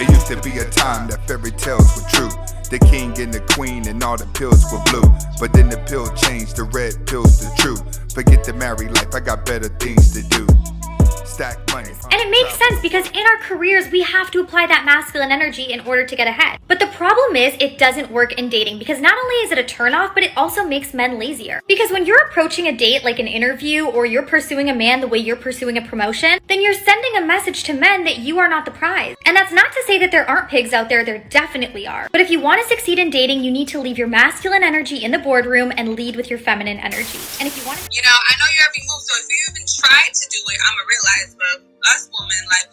It used to be a time that fairy tales were true. The king and the queen and all the pills were blue. But then the pill changed, the red pill's the truth. Forget the married life, I got better things to do. Stack money. And it makes sense because in our careers, we have to apply that masculine energy in order to get ahead. But the problem is it doesn't work in dating because not only is it a turnoff, but it also makes men lazier. Because when you're approaching a date like an interview or you're pursuing a man the way you're pursuing a promotion, then you're sending a message to men that you are not the prize. And that's not to say that there aren't pigs out there definitely are. But if you want to succeed in dating, you need to leave your masculine energy in the boardroom and lead with your feminine energy. And if you want to... I know your every move, so if you even tried to do it, I'ma realize, but us women, like,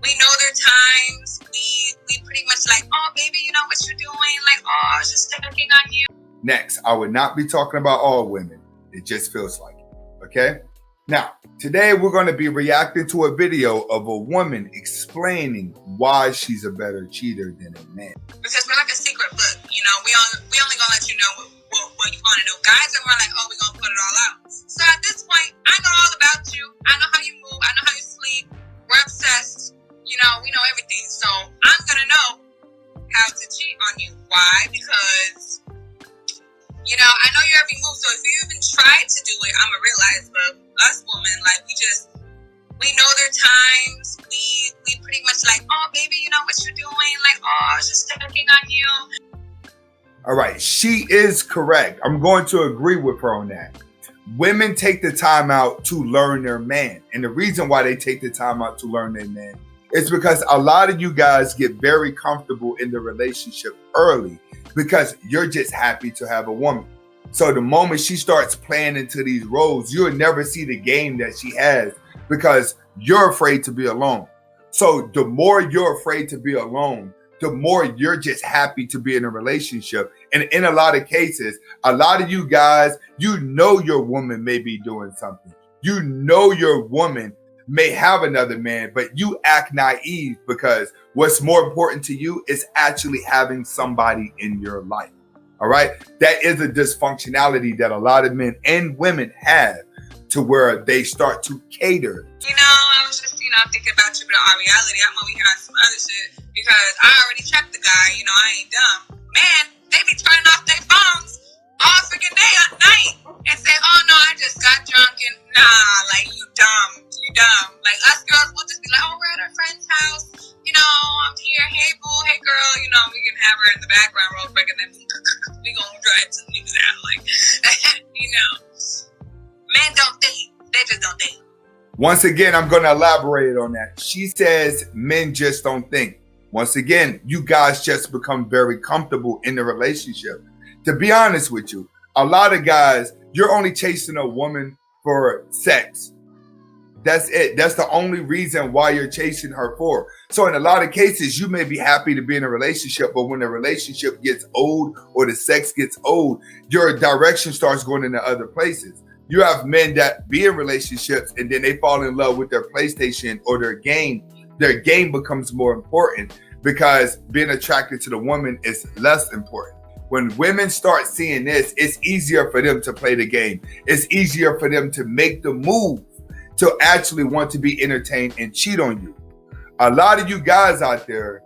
we know their times. We pretty much like, oh, baby, you know what you're doing? Like, oh, I was just checking on you. Next, I would not be talking about all women. It just feels like it, okay? Now, today we're going to be reacting to a video of a woman explaining why she's a better cheater than a man. Because we're like a secret book, we only gonna let you know what you want to know. Guys are more like, oh, we're gonna put it all out. So at this point, I know all about you. I know how you move. I know how you sleep. We're obsessed. We know everything. So I'm gonna know how to cheat on you. Why? Because I know your every move. So if you even tried to do it, I'ma realize, but us women, like, we know their times. We pretty much like, oh, baby, you know what you're doing? Like, oh, I was just checking on you. All right, she is correct. I'm going to agree with her on that. Women take the time out to learn their man. And the reason why they take the time out to learn their man is because a lot of you guys get very comfortable in the relationship early because you're just happy to have a woman. So the moment she starts playing into these roles, you'll never see the game that she has because you're afraid to be alone. So the more you're afraid to be alone, the more you're just happy to be in a relationship. And in a lot of cases, a lot of you guys, your woman may be doing something. Your woman may have another man, but you act naive because what's more important to you is actually having somebody in your life. All right. That is a dysfunctionality that a lot of men and women have to where they start to cater. I was just, thinking about you, but in reality, I'm over here on some other shit because I already checked the guy. I ain't dumb. Man, they be turning off their phones all freaking day at night and say, oh no, I just got drunk and like, you dumb. Like, us girls will just be like, oh, we're at our friend's house. I'm here. Hey, boo. Hey, girl. We can have her in the background real quick and then we gonna drive to the niggas out. Like, men don't date. They just don't date. Once again, I'm going to elaborate on that. She says men just don't think. Once again, you guys just become very comfortable in the relationship. To be honest with you, a lot of guys, you're only chasing a woman for sex. That's it. That's the only reason why you're chasing her for. So in a lot of cases, you may be happy to be in a relationship, but when the relationship gets old or the sex gets old, your direction starts going into other places. You have men that be in relationships and then they fall in love with their PlayStation or their game. Their game becomes more important because being attracted to the woman is less important. When women start seeing this, it's easier for them to play the game. It's easier for them to make the move to actually want to be entertained and cheat on you. A lot of you guys out there,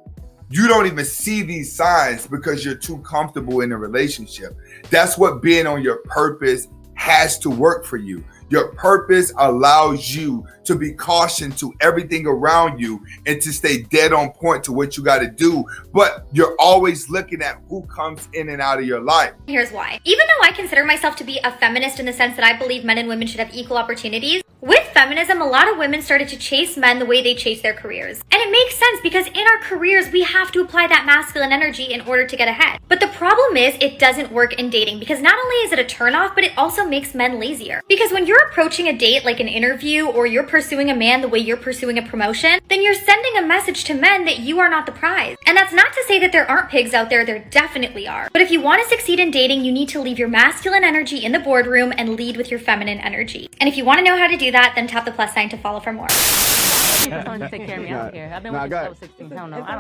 you don't even see these signs because you're too comfortable in a relationship. That's what being on your purpose has to work for you. Your purpose allows you to be cautioned to everything around you and to stay dead on point to what you got to do. But you're always looking at who comes in and out of your life. Here's why. Even though I consider myself to be a feminist in the sense that I believe men and women should have equal opportunities, with feminism, a lot of women started to chase men the way they chase their careers. And it makes sense because in our careers, we have to apply that masculine energy in order to get ahead. But the problem is it doesn't work in dating because not only is it a turnoff, but it also makes men lazier. Because when you're approaching a date like an interview or you're pursuing a man the way you're pursuing a promotion, then you're sending a message to men that you are not the prize. And that's not to say that there aren't pigs out there definitely are. But if you want to succeed in dating, you need to leave your masculine energy in the boardroom and lead with your feminine energy. And if you want to know how to do that, then tap the plus sign to follow for more. Someone to take care of me. I don't care. I've been working since I was 16. Hell no. I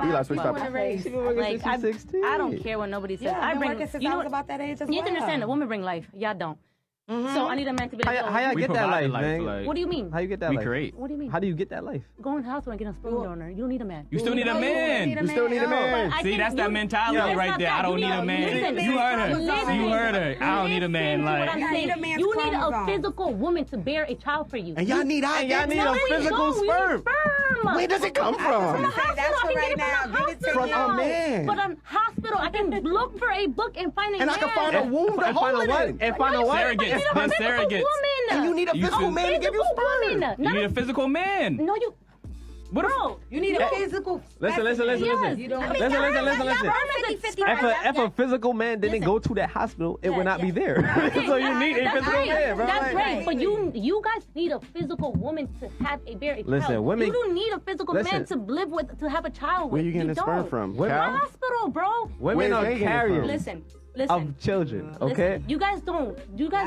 don't care what nobody says. Yeah, I've been working since I was about that age as well. You have to understand, the women bring life. Y'all don't. So I need a man to be like, How y'all We get that provide life, the man? like, what do you mean? How you get that we life? create. What do you mean? How do you get that life? Go in the hospital and get a sperm donor. You don't need a man. You still need a You man. still need a man. But I See, think that's that you- mentality No, it's right not there. that. I don't You need a man. listen. You heard her. Listen. You heard her. I don't need a man. Listen to what Like, I'm You saying. need a man's You need a chromosome. physical woman to bear a child for you. And y'all need No, a we physical don't. We sperm. need sperm. Where does it come from? That's for right now. Give it to From you. a man. But a hospital, I can look for a book and find a And man. I can find a womb to And find hold a it what? in. And find a what? Surrogates. Then surrogates. And you need a You physical should- man to give you sperm. you need a physical man. No, you. What if- Bro, You need a physical. Listen. yes. You don't Listen. If a physical man didn't Listen. go to that hospital, it would not be there. Okay, So you need a that's physical great. man, bro. That's Like- great, but you guys need a physical woman to have a bear a Listen, child. women- You don't need a physical Listen. man to live with, to have a child with. Where you getting the sperm don't. from? Women- Cow? Hospital, bro. Women Where's are they getting it carriers from? Listen. of children, okay? Listen, you guys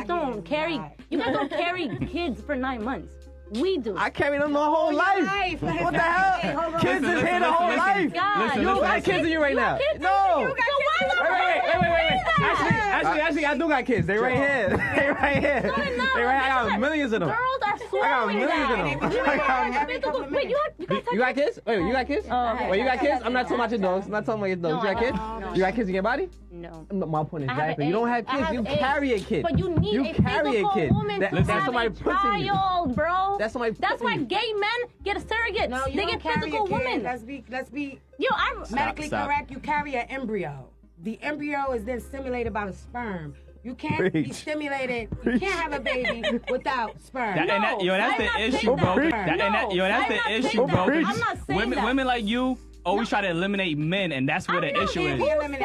don't carry. You guys don't carry kids for 9 months. We do. I carried them the whole life. What the hell? Kids is here the whole life. God, You don't got kids in you right now. No. Wait. Actually, I do got kids. They right here. They right here. No, They right here. I got millions of them. Girls are I got swallowing millions of that. them. You I got need a physical- Wait, you guys You got kids? Wait, you got kids? okay. Wait, you got kids? I'm not talking about your dogs. I'm not talking about your dogs. No, You got kids? no. You got kids in your body? No. My point is I have exactly. an You don't egg. have I kids. have You egg. carry a kid. But you need You a carry a physical kid. woman That's to have somebody a pushing you. child, bro. That's somebody That's why pushing you. gay men get surrogates. No, you they don't get carry physical a kid. women. Let's be Yo, I'm medically Stop. correct. You carry an embryo. The embryo is then stimulated by the sperm. You can't be Preach. stimulated. You can't have a baby without sperm. That, and that, yo, that's I'm the not issue, saying bro. that. That, and that, yo, that's I'm the not saying issue, that. bro. I'm not saying Women, that. women like you always try to eliminate men, and that's where the issue is.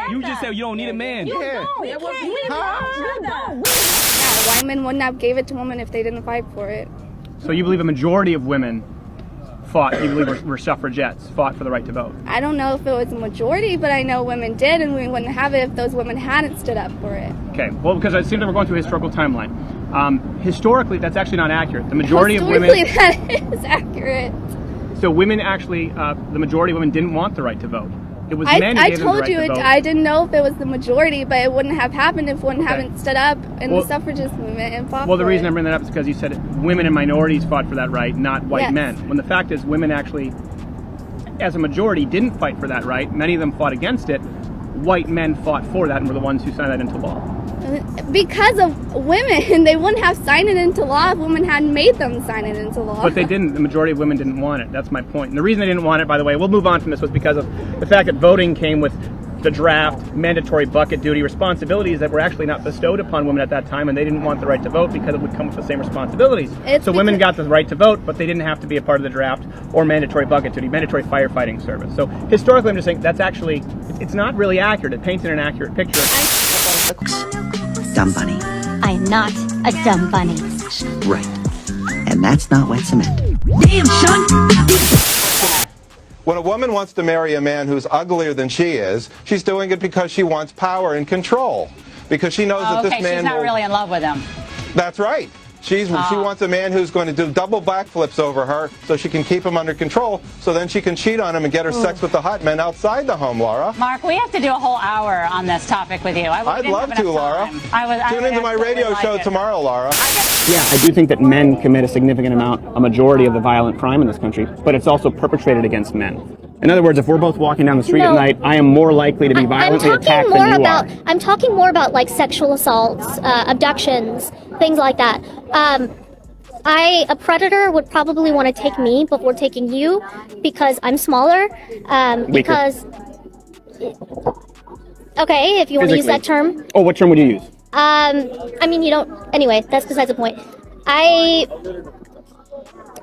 You just said you don't need a man. You Yeah. don't. Yeah, well, We don't. Why men would not give it to women if they didn't fight for it? So you believe a majority of women you believe were suffragettes, fought for the right to vote? I don't know if it was a majority, but I know women did, and we wouldn't have it if those women hadn't stood up for it. Okay, well, because it seems like we're going through a historical timeline. Historically, that's actually not accurate. The majority of women... Historically, that is accurate. So women actually, the majority of women didn't want the right to vote. It was men who I gave them the told right you, to vote. I didn't know if it was the majority, but it wouldn't have happened if women hadn't stood up in Well- the suffragist movement and fought Well, for the reason it. I bring that up is because you said women and minorities fought for that right, not white Yes. men. When the fact is women actually, as a majority, didn't fight for that right. Many of them fought against it. White men fought for that and were the ones who signed that into law. Because of women, they wouldn't have signed it into law if women hadn't made them sign it into law. But they didn't. The majority of women didn't want it. That's my point. And the reason they didn't want it, by the way, we'll move on from this, was because of the fact that voting came with the draft, mandatory bucket duty responsibilities that were actually not bestowed upon women at that time, and they didn't want the right to vote because it would come with the same responsibilities. So women got the right to vote, but they didn't have to be a part of the draft or mandatory bucket duty, mandatory firefighting service. So historically, I'm just saying that's actually, it's not really accurate. It paints an inaccurate picture. Dumb bunny. I am not a dumb bunny. Right. And that's not wet cement. Damn, son! When a woman wants to marry a man who's uglier than she is, she's doing it because she wants power and control. Because she knows that this man she's not will... really in love with him. That's right. She wants a man who's going to do double backflips over her so she can keep him under control, so then she can cheat on him and get her sex with the hot men outside the home, Laura. Mark, we have to do a whole hour on this topic with you. I'd love to, Laura. Tune into my radio show tomorrow, Laura. Yeah, I do think that men commit a majority of the violent crime in this country, but it's also perpetrated against men. In other words, if we're both walking down the street at night, I am more likely to be violently attacked than you are. I'm talking more about like sexual assaults, abductions, things like that. A predator would probably want to take me before taking you because I'm smaller. Because, okay, if you want to use that term. Oh, what term would you use? I mean, you don't. Anyway, that's besides the point.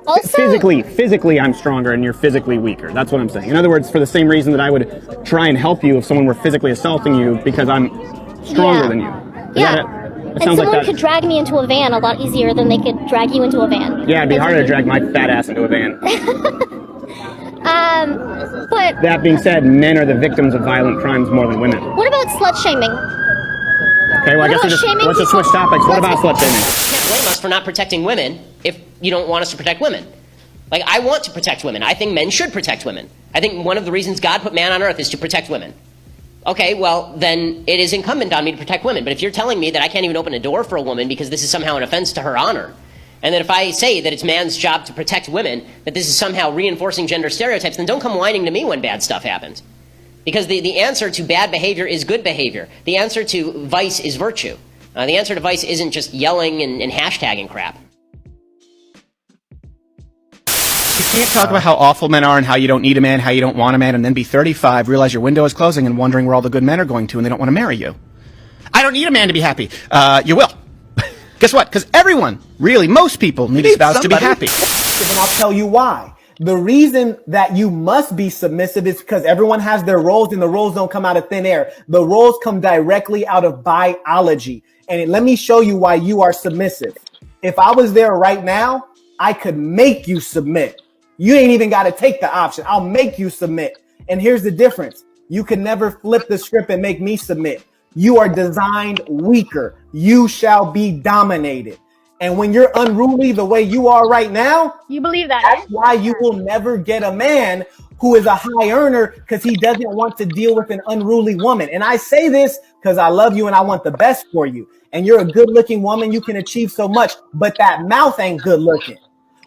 Also, Physically, I'm stronger and you're physically weaker. That's what I'm saying. In other words, for the same reason that I would try and help you if someone were physically assaulting you because I'm stronger than you. And someone could drag me into a van a lot easier than they could drag you into a van. Yeah, it'd be harder to drag my fat ass into a van. But That being said, men are the victims of violent crimes more than women. what about slut shaming? Okay, well, I guess let's just switch topics. What about slut shaming? You can't blame us for not protecting women if you don't want us to protect women. Like, I want to protect women. I think men should protect women. I think one of the reasons God put man on earth is to protect women. Okay, well, then it is incumbent on me to protect women. But if you're telling me that I can't even open a door for a woman because this is somehow an offense to her honor, and that if I say that it's man's job to protect women, that this is somehow reinforcing gender stereotypes, then don't come whining to me when bad stuff happens. Because the answer to bad behavior is good behavior. The answer to vice is virtue. The answer to vice isn't just yelling and hashtagging crap. You can't talk about how awful men are and how you don't need a man, how you don't want a man, and then be 35, realize your window is closing, and wondering where all the good men are going to, and they don't want to marry you. I don't need a man to be happy. You will. Guess what? Because everyone, really, most people need a spouse to be happy. And I'll tell you why. The reason that you must be submissive is because everyone has their roles, and the roles don't come out of thin air. The roles come directly out of biology. And let me show you why you are submissive. If I was there right now, I could make you submit. You ain't even got to take the option. I'll make you submit. And here's the difference. You can never flip the script and make me submit. You are designed weaker. You shall be dominated. And when you're unruly the way you are right now, You believe that? that's why you will never get a man who is a high earner, because he doesn't want to deal with an unruly woman. And I say this because I love you and I want the best for you. And you're a good looking woman. You can achieve so much, but that mouth ain't good looking.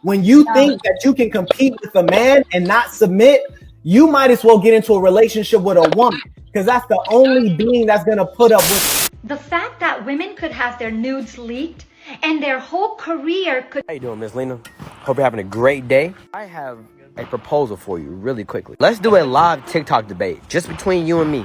When you think that you can compete with a man and not submit, you might as well get into a relationship with a woman, because that's the only being that's going to put up with. The fact that women could have their nudes leaked and their whole career could... How you doing, Miss Lena? Hope you're having a great day. I have a proposal for you really quickly. Let's do a live TikTok debate just between you and me,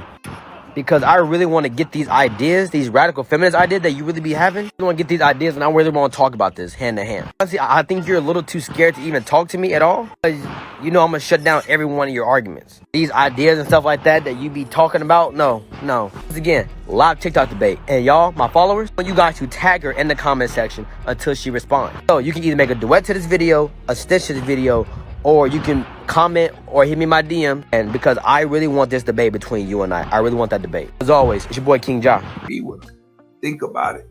because I really want to get these ideas, these radical feminist ideas that you really be having. I want to get these ideas, and I really want to talk about this hand to hand. Honestly, I think you're a little too scared to even talk to me at all. You know I'm going to shut down every one of your arguments. These ideas and stuff like that you be talking about, no. Once again, live TikTok debate. And y'all, my followers, I want you guys to tag her in the comment section until she responds. So you can either make a duet to this video, a stitch to this video, or you can comment or hit me my DM. And because I really want this debate between you and I really want that debate. As always, it's your boy King Ja. Be with her. Think about it.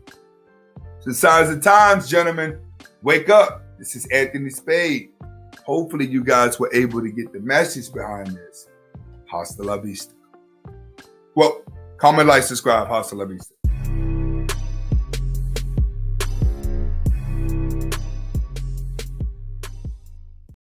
It's the signs of times, gentlemen. Wake up. This is Anthony Spade. Hopefully you guys were able to get the message behind this. Hasta la vista. Well, comment, like, subscribe. Hasta la vista.